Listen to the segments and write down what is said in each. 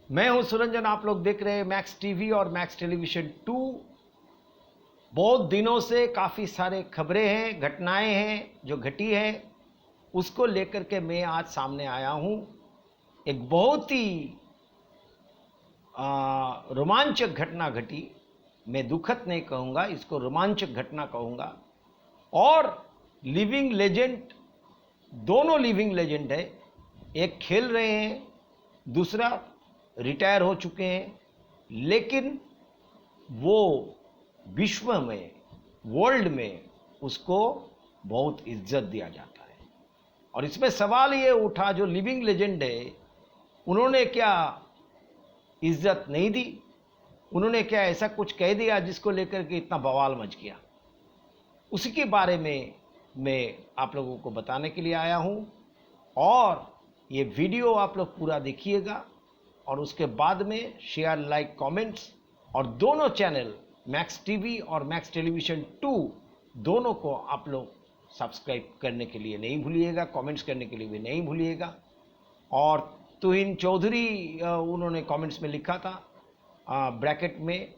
मैं हूं सुरंजन। आप लोग देख रहे हैं मैक्स टीवी और मैक्स टेलीविजन 2। बहुत दिनों से काफ़ी सारे खबरें हैं, घटनाएं हैं जो घटी है, उसको लेकर के मैं आज सामने आया हूं। एक बहुत ही रोमांचक घटना घटी। मैं दुखद नहीं कहूँगा, इसको रोमांचक घटना कहूँगा। और लिविंग लेजेंड, दोनों लिविंग लेजेंड है। एक खेल रहे हैं, दूसरा रिटायर हो चुके हैं, लेकिन वो विश्व में, वर्ल्ड में उसको बहुत इज्जत दिया जाता है। और इसमें सवाल ये उठा, जो लिविंग लेजेंड है उन्होंने क्या इज्जत नहीं दी? उन्होंने क्या ऐसा कुछ कह दिया जिसको लेकर के इतना बवाल मच गया? उसी के बारे में मैं आप लोगों को बताने के लिए आया हूं। और ये वीडियो आप लोग पूरा देखिएगा और उसके बाद में शेयर, लाइक, कमेंट्स, और दोनों चैनल मैक्स टीवी और मैक्स टेलीविजन 2 दोनों को आप लोग सब्सक्राइब करने के लिए नहीं भूलिएगा, कमेंट्स करने के लिए भी नहीं भूलिएगा। और तुहिन चौधरी उन्होंने कमेंट्स में लिखा था, ब्रैकेट में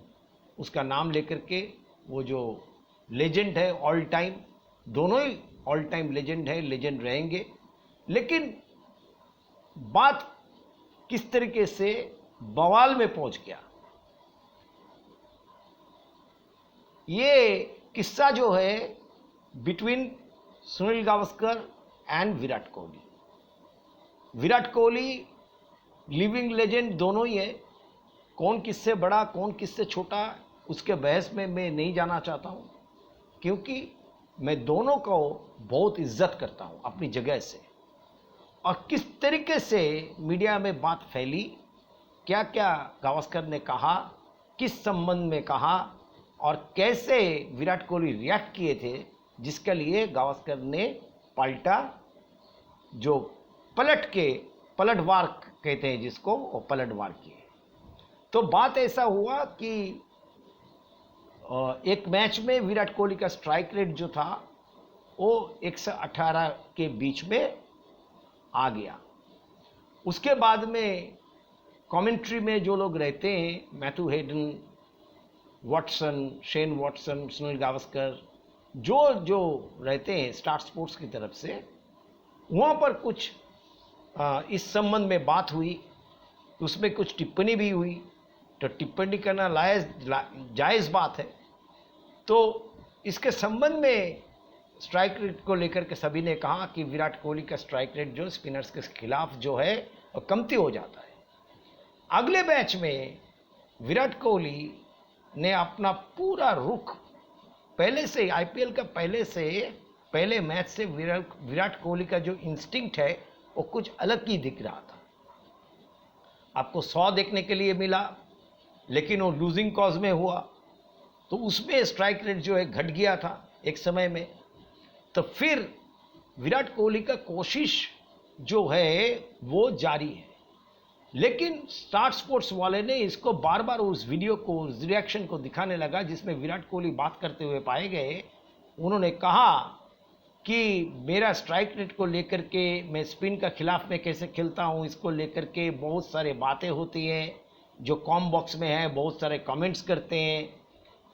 उसका नाम लेकर के, वो जो लेजेंड है ऑल टाइम, दोनों ही ऑल टाइम लेजेंड है, लेजेंड रहेंगे। लेकिन बात किस तरीके से बवाल में पहुंच गया, ये किस्सा जो है between Sunil Gavaskar and Virat Kohli. Virat Kohli living legend दोनों ही है। कौन किससे बड़ा, कौन किससे छोटा, उसके बहस में मैं नहीं जाना चाहता हूं, क्योंकि मैं दोनों को बहुत इज्जत करता हूं अपनी जगह से। और किस तरीके से मीडिया में बात फैली, क्या क्या गावस्कर ने कहा, किस संबंध में कहा, और कैसे विराट कोहली रिएक्ट किए थे, जिसके लिए गावस्कर ने पलटा, जो पलटवार कहते हैं जिसको, वो पलटवार किए। तो बात ऐसा हुआ कि एक मैच में विराट कोहली का स्ट्राइक रेट जो था वो 118 के बीच में आ गया। उसके बाद में कमेंट्री में जो लोग रहते हैं, Matthew Hayden, Watson, Shane Watson, Sunil Gavaskar, जो रहते हैं स्टार स्पोर्ट्स की तरफ से, वहाँ पर कुछ इस संबंध में बात हुई, उसमें कुछ टिप्पणी भी हुई। तो टिप्पणी करना जायज़ बात है। तो इसके संबंध में स्ट्राइक रेट को लेकर के सभी ने कहा कि विराट कोहली का स्ट्राइक रेट जो स्पिनर्स के खिलाफ जो है वो कमती हो जाता है। अगले मैच में विराट कोहली ने अपना पूरा रुख, पहले से आईपीएल का पहले मैच से विराट कोहली का जो इंस्टिंक्ट है वो कुछ अलग ही दिख रहा था। आपको 100 देखने के लिए मिला, लेकिन वो लूजिंग कॉज में हुआ, तो उसमें स्ट्राइक रेट जो है घट गया था एक समय में। तो फिर विराट कोहली का कोशिश जो है वो जारी है, लेकिन स्टार स्पोर्ट्स वाले ने इसको बार बार उस वीडियो को, उस रिएक्शन को दिखाने लगा जिसमें विराट कोहली बात करते हुए पाए गए। उन्होंने कहा कि मेरा स्ट्राइक रेट को लेकर के, मैं स्पिन का खिलाफ में कैसे खेलता हूँ, इसको लेकर के बहुत सारे बातें होती हैं, जो कॉम बॉक्स में है बहुत सारे कमेंट्स करते हैं,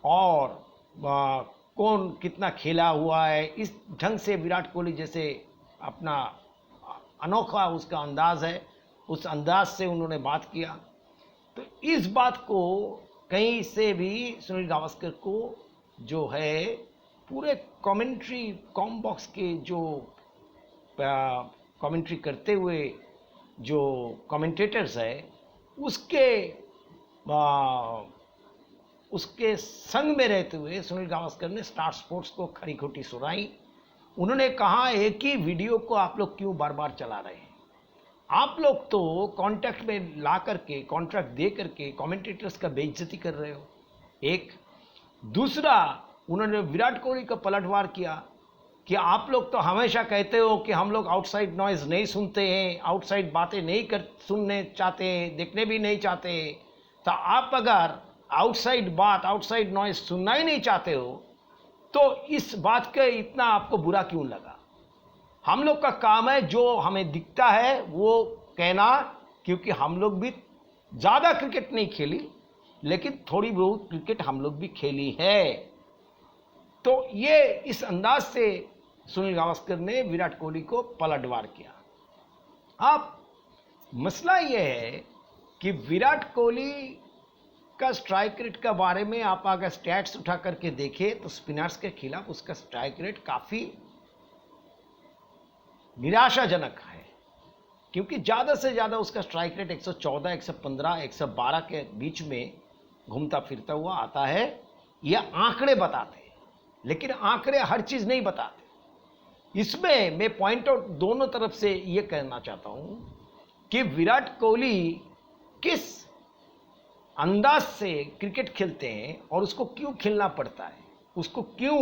और कौन कितना खेला हुआ है, इस ढंग से विराट कोहली जैसे अपना अनोखा उसका अंदाज़ है, उस अंदाज से उन्होंने बात किया। तो इस बात को कहीं से भी सुनील गावस्कर को जो है पूरे कॉम बॉक्स के जो कमेंट्री करते हुए जो कमेंटेटर्स है, उसके संग में रहते हुए सुनील गावस्कर ने स्टार स्पोर्ट्स को खरी खोटी सुनाई। उन्होंने कहा, एक ही वीडियो को आप लोग क्यों बार बार चला रहे हैं? आप लोग तो कॉन्ट्रैक्ट में ला करके, कॉन्ट्रैक्ट दे करके कमेंटेटर्स का बेइज्जती कर रहे हो। एक दूसरा, उन्होंने विराट कोहली का पलटवार किया कि आप लोग तो हमेशा कहते हो कि हम लोग आउटसाइड नॉइज नहीं सुनते हैं, आउटसाइड बातें नहीं सुनने चाहते हैं, देखने भी नहीं चाहते। तो आप अगर आउटसाइड बात, आउटसाइड नॉइज सुनना ही नहीं चाहते हो, तो इस बात का इतना आपको बुरा क्यों लगा? हम लोग का काम है जो हमें दिखता है वो कहना, क्योंकि हम लोग भी ज़्यादा क्रिकेट नहीं खेली, लेकिन थोड़ी बहुत क्रिकेट हम लोग भी खेली है। तो ये इस अंदाज से सुनील गावस्कर ने विराट कोहली को पलटवार किया। अब मसला ये है कि विराट कोहली का स्ट्राइक रेट के बारे में आप अगर स्टैट्स उठा करके देखें तो स्पिनर्स के खिलाफ उसका स्ट्राइक रेट काफ़ी निराशाजनक है, क्योंकि ज़्यादा से ज़्यादा उसका स्ट्राइक रेट 114, 115, 112 के बीच में घूमता फिरता हुआ आता है। यह आंकड़े बताते हैं, लेकिन आंकड़े हर चीज़ नहीं बताते। इसमें मैं पॉइंट आउट दोनों तरफ से यह कहना चाहता हूं कि विराट कोहली किस अंदाज से क्रिकेट खेलते हैं और उसको क्यों खेलना पड़ता है, उसको क्यों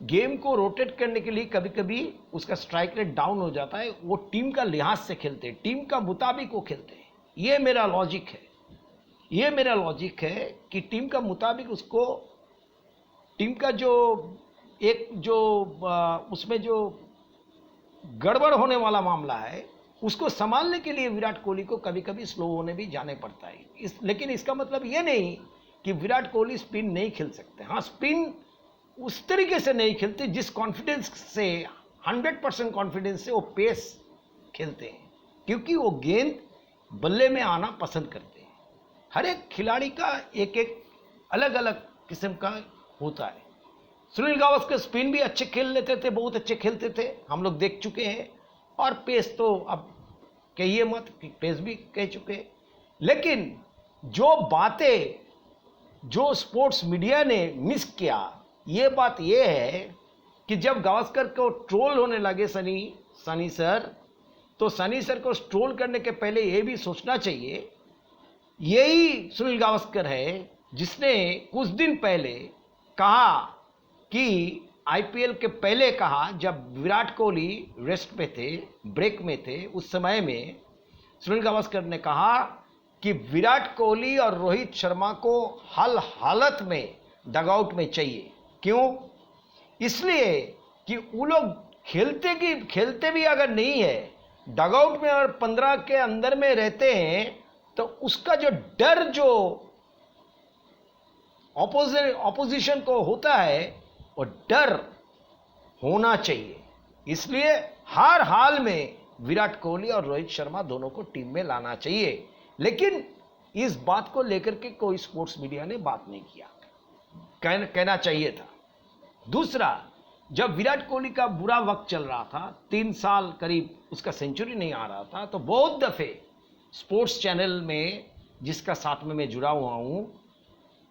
गेम को रोटेट करने के लिए कभी कभी उसका स्ट्राइक रेट डाउन हो जाता है। वो टीम का लिहाज से खेलते हैं, टीम का मुताबिक वो खेलते हैं। ये मेरा लॉजिक है, ये मेरा लॉजिक है कि टीम का मुताबिक उसको, टीम का जो एक जो उसमें जो गड़बड़ होने वाला मामला है उसको संभालने के लिए विराट कोहली को कभी कभी स्लो होने भी जाने पड़ता है। लेकिन इसका मतलब ये नहीं कि विराट कोहली स्पिन नहीं खेल सकते। हाँ, स्पिन उस तरीके से नहीं खेलते जिस कॉन्फिडेंस से, 100% कॉन्फिडेंस से वो पेस खेलते हैं, क्योंकि वो गेंद बल्ले में आना पसंद करते हैं। हर एक खिलाड़ी का एक एक अलग अलग किस्म का होता है। सुनील गावस्कर स्पिन भी अच्छे खेल लेते थे, बहुत अच्छे खेलते थे, हम लोग देख चुके हैं। और पेस तो अब कहिए मत, पेस भी कह चुके। लेकिन जो बातें जो स्पोर्ट्स मीडिया ने मिस किया, ये बात ये है कि जब गावस्कर को ट्रोल होने लगे सनी सर, तो सनी सर को ट्रोल करने के पहले ये भी सोचना चाहिए, यही सुनील गावस्कर है जिसने कुछ दिन पहले कहा कि आईपीएल के पहले कहा, जब विराट कोहली रेस्ट पे थे, ब्रेक में थे, उस समय में सुनील गावस्कर ने कहा कि विराट कोहली और रोहित शर्मा को हर हालत में डगआउट में चाहिए। क्यों? इसलिए कि वो लोग खेलते भी अगर नहीं है, डगआउट में अगर 15 के अंदर में रहते हैं, तो उसका जो डर जो ऑपोजिशन को होता है, वो डर होना चाहिए। इसलिए हर हाल में विराट कोहली और रोहित शर्मा दोनों को टीम में लाना चाहिए। लेकिन इस बात को लेकर के कोई स्पोर्ट्स मीडिया ने बात नहीं किया, कहना चाहिए था। दूसरा, जब विराट कोहली का बुरा वक्त चल रहा था, 3 साल करीब उसका सेंचुरी नहीं आ रहा था, तो बहुत दफे स्पोर्ट्स चैनल में जिसका साथ में मैं जुड़ा हुआ हूं,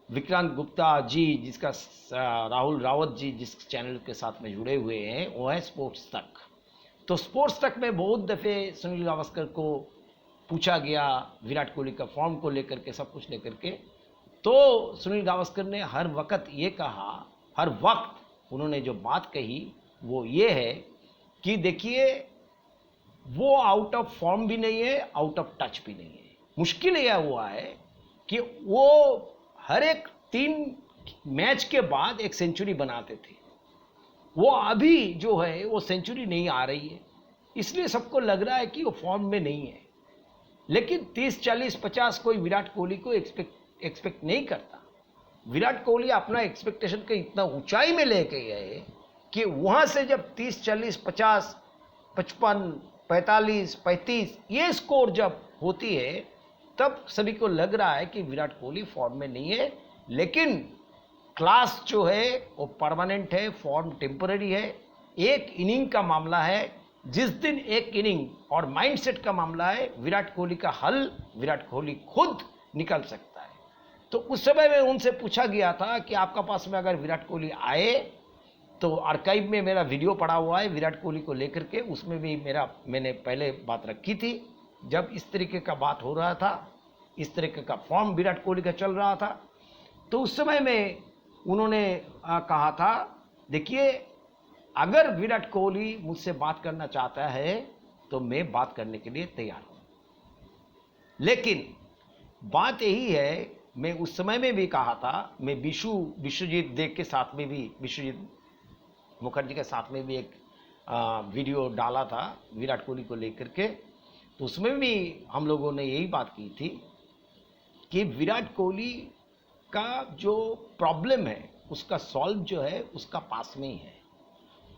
विक्रांत गुप्ता जी जिसका, राहुल रावत जी जिस चैनल के साथ में जुड़े हुए हैं, वो है स्पोर्ट्स तक। तो स्पोर्ट्स तक में बहुत दफ़े सुनील गावस्कर को पूछा गया विराट कोहली का फॉर्म को लेकर के, सब कुछ लेकर के। तो सुनील गावस्कर ने हर वक्त ये कहा, हर वक्त उन्होंने जो बात कही वो ये है कि देखिए, वो आउट ऑफ फॉर्म भी नहीं है, आउट ऑफ टच भी नहीं है। मुश्किल यह हुआ है कि वो हर एक 3 मैच के बाद एक सेंचुरी बनाते थे, वो अभी जो है वो सेंचुरी नहीं आ रही है, इसलिए सबको लग रहा है कि वो फॉर्म में नहीं है। लेकिन 30, 40, 50 कोई विराट कोहली को एक्सपेक्ट नहीं करता। विराट कोहली अपना एक्सपेक्टेशन को इतना ऊंचाई में लेके गए कि वहां से जब 30, 40, 50, 55, 45, 35 ये स्कोर जब होती है, तब सभी को लग रहा है कि विराट कोहली फॉर्म में नहीं है। लेकिन क्लास जो है वो परमानेंट है, फॉर्म टेम्पररी है। एक इनिंग का मामला है, जिस दिन एक इनिंग और माइंडसेट का मामला है, विराट कोहली का हल विराट कोहली खुद निकल सकता है। तो उस समय में उनसे पूछा गया था कि आपका पास में अगर विराट कोहली आए, तो आर्काइव में मेरा वीडियो पड़ा हुआ है विराट कोहली को लेकर के, उसमें भी मैंने पहले बात रखी थी, जब इस तरीके का बात हो रहा था, इस तरीके का फॉर्म विराट कोहली का चल रहा था। तो उस समय में उन्होंने कहा था, देखिए, अगर विराट कोहली मुझसे बात करना चाहता है तो मैं बात करने के लिए तैयार हूं। लेकिन बात यही है, मैं उस समय में भी कहा था, मैं विश्वजीत देव के साथ में भी, विश्वजीत मुखर्जी के साथ में भी एक वीडियो डाला था विराट कोहली को लेकर के, तो उसमें भी हम लोगों ने यही बात की थी कि विराट कोहली का जो प्रॉब्लम है उसका सॉल्व जो है उसका पास में ही है।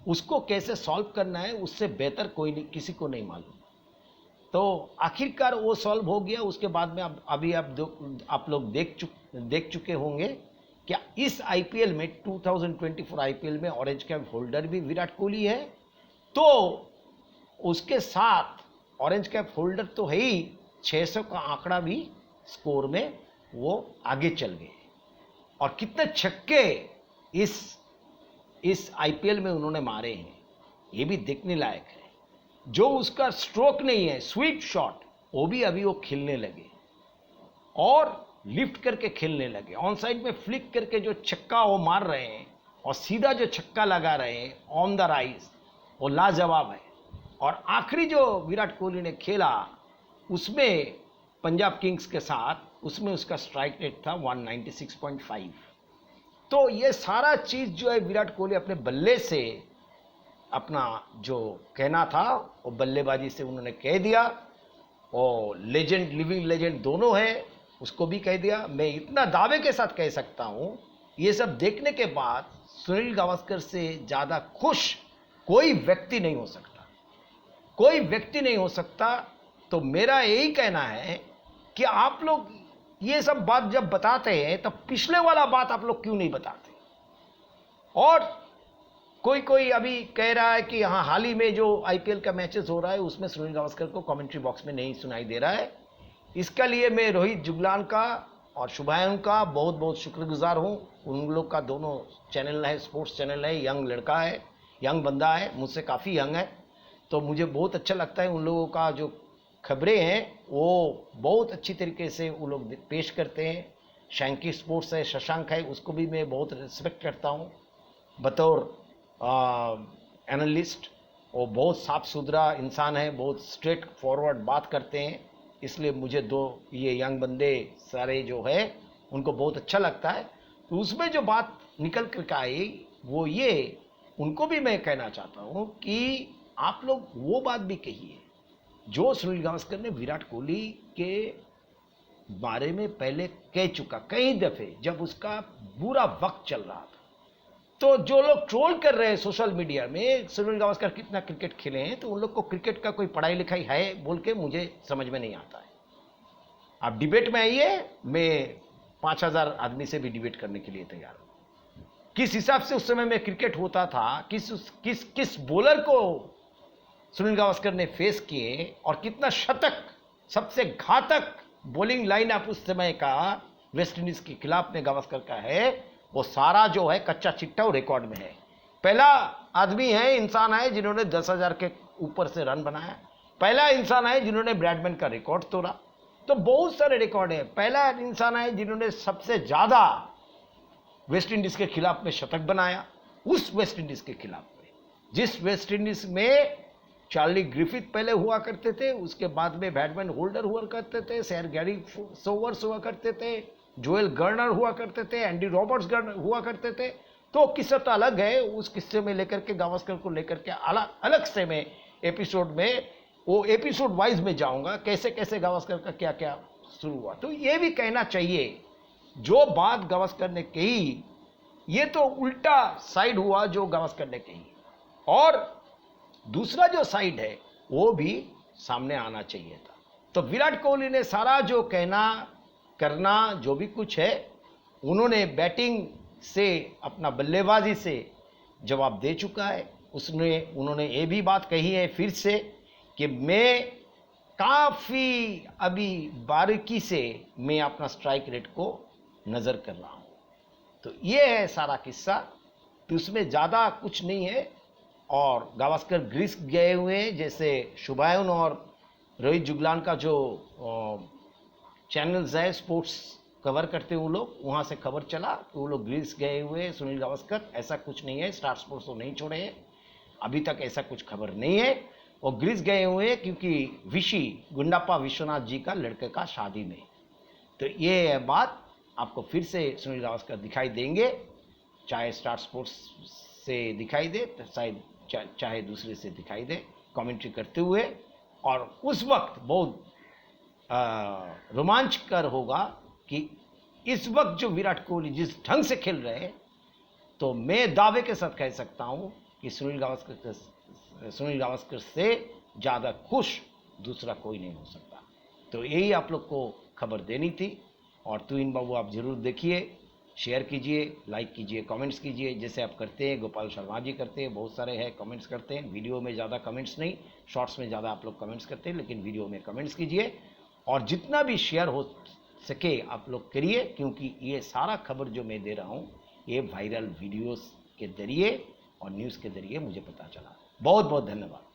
उसको कैसे सॉल्व करना है उससे बेहतर कोई नहीं, किसी को नहीं मालूम। तो आखिरकार वो सॉल्व हो गया। उसके बाद में अभी आप लोग देख चुके होंगे क्या इस आईपीएल में 2024 आईपीएल में ऑरेंज कैप होल्डर भी विराट कोहली है। तो उसके साथ ऑरेंज कैप होल्डर तो है ही, 600 का आंकड़ा भी स्कोर में वो आगे चल गए। और कितने छक्के इस आईपीएल में उन्होंने मारे हैं ये भी देखने लायक है। जो उसका स्ट्रोक नहीं है, स्वीप शॉट, वो भी अभी वो खेलने लगे और लिफ्ट करके खेलने लगे। ऑन साइड में फ्लिक करके जो छक्का वो मार रहे हैं और सीधा जो छक्का लगा रहे हैं ऑन द राइज, वो लाजवाब है। और आखिरी जो विराट कोहली ने खेला उसमें पंजाब किंग्स के साथ, उसमें उसका स्ट्राइक रेट था 196.5। तो ये सारा चीज जो है विराट कोहली अपने बल्ले से अपना जो कहना था वो बल्लेबाजी से उन्होंने कह दिया। और लेजेंड, लिविंग लेजेंड दोनों है, उसको भी कह दिया। मैं इतना दावे के साथ कह सकता हूं, ये सब देखने के बाद सुनील गावस्कर से ज्यादा खुश कोई व्यक्ति नहीं हो सकता, कोई व्यक्ति नहीं हो सकता। तो मेरा यही कहना है कि आप लोग ये सब बात जब बताते हैं तब पिछले वाला बात आप लोग क्यों नहीं बताते। और कोई अभी कह रहा है कि हाँ, हाल ही में जो आईपीएल का मैचेस हो रहा है उसमें सुनील गावस्कर को कमेंट्री बॉक्स में नहीं सुनाई दे रहा है। इसका लिए मैं रोहित जुगलान का और शुभायन का बहुत बहुत शुक्रगुजार हूँ। उन लोग का दोनों चैनल है, स्पोर्ट्स चैनल है, यंग लड़का है, यंग बंदा है, मुझसे काफ़ी यंग है। तो मुझे बहुत अच्छा लगता है उन लोगों का जो खबरें हैं वो बहुत अच्छी तरीके से वो लोग पेश करते हैं। शैंकी स्पोर्ट्स है, शशांक है, उसको भी मैं बहुत रिस्पेक्ट करता हूँ बतौर एनालिस्ट। वो बहुत साफ सुथरा इंसान है, बहुत स्ट्रेट फॉरवर्ड बात करते हैं। इसलिए मुझे ये यंग बंदे सारे जो है उनको बहुत अच्छा लगता है। तो उसमें जो बात निकल कर आई वो ये, उनको भी मैं कहना चाहता हूँ कि आप लोग वो बात भी कहिए जो सुनील गावस्कर ने विराट कोहली के बारे में पहले कह चुका कई दफे जब उसका बुरा वक्त चल रहा था। तो जो लोग ट्रोल कर रहे हैं सोशल मीडिया में सुनील गावस्कर कितना क्रिकेट खेले हैं, तो उन लोग को क्रिकेट का कोई पढ़ाई लिखाई है बोल के मुझे समझ में नहीं आता है। आप डिबेट में आइए, मैं 5000 आदमी से भी डिबेट करने के लिए तैयार हूं। किस हिसाब से उस समय में क्रिकेट होता था, किस बॉलर को सुनील गावस्कर ने फेस किए और कितना शतक, सबसे घातक बॉलिंग लाइनअप उस समय का वेस्ट इंडीज के खिलाफ में गावस्कर का है, वो सारा जो है कच्चा चिट्टा रिकॉर्ड में है। पहला आदमी है, इंसान है जिन्होंने 10,000 के ऊपर से रन बनाया। पहला इंसान है जिन्होंने ब्रैडमैन का रिकॉर्ड तोड़ा। तो बहुत सारे रिकॉर्ड है। पहला इंसान है जिन्होंने सबसे ज्यादा वेस्ट इंडीज के खिलाफ में शतक बनाया, उस वेस्ट इंडीज के खिलाफ में, जिस वेस्ट इंडीज में चार्ली ग्रिफिथ पहले हुआ करते थे, उसके बाद में बैटमैन होल्डर हुआ करते थे, सर गैरी सोवर्स हुआ करते थे, जोएल गर्नर हुआ करते थे, एंडी रॉबर्ट्स हुआ करते थे। तो किस्सा तो अलग है, उस किस्से में लेकर के गावस्कर को लेकर के अलग से मैं एपिसोड में, वो एपिसोड वाइज में जाऊंगा कैसे कैसे गावस्कर का क्या क्या शुरू हुआ। तो ये भी कहना चाहिए, जो बात गावस्कर ने कही ये तो उल्टा साइड हुआ जो गावस्कर ने कही, और दूसरा जो साइड है वो भी सामने आना चाहिए था। तो विराट कोहली ने सारा जो कहना करना जो भी कुछ है, उन्होंने बैटिंग से, अपना बल्लेबाजी से जवाब दे चुका है। उन्होंने ये भी बात कही है फिर से कि मैं काफी अभी बारीकी से मैं अपना स्ट्राइक रेट को नजर कर रहा हूं। तो ये है सारा किस्सा, तो उसमें ज्यादा कुछ नहीं है। और गावस्कर ग्रीस गए हुए हैं, जैसे शुभायन और रोहित जुगलान का जो चैनल्स है स्पोर्ट्स कवर करते हैं वो लोग, वहाँ से खबर चला तो वो लोग ग्रीस गए हुए हैं सुनील गावस्कर। ऐसा कुछ नहीं है, स्टार स्पोर्ट्स तो नहीं छोड़े हैं, अभी तक ऐसा कुछ खबर नहीं है। वो ग्रीस गए हुए हैं क्योंकि विशी गुंडाप्पा विश्वनाथ जी का लड़के का शादी में। तो ये बात आपको फिर से सुनील गावस्कर दिखाई देंगे, चाहे स्टार स्पोर्ट्स से दिखाई दे, शायद चाहे दूसरे से दिखाई दे, कमेंट्री करते हुए। और उस वक्त बहुत रोमांचकर होगा कि इस वक्त जो विराट कोहली जिस ढंग से खेल रहे हैं, तो मैं दावे के साथ कह सकता हूं कि सुनील गावस्कर से ज़्यादा खुश दूसरा कोई नहीं हो सकता। तो यही आप लोग को खबर देनी थी। और तुहिन बाबू आप ज़रूर देखिए, शेयर कीजिए, लाइक कीजिए, कमेंट्स कीजिए, जैसे आप करते हैं, गोपाल शर्मा जी करते हैं, बहुत सारे हैं कमेंट्स करते हैं। वीडियो में ज़्यादा कमेंट्स नहीं, शॉर्ट्स में ज़्यादा आप लोग कमेंट्स करते हैं, लेकिन वीडियो में कमेंट्स कीजिए और जितना भी शेयर हो सके आप लोग करिए, क्योंकि ये सारा खबर जो मैं दे रहा हूँ ये वायरल वीडियोस के जरिए और न्यूज़ के जरिए मुझे पता चला। बहुत बहुत धन्यवाद।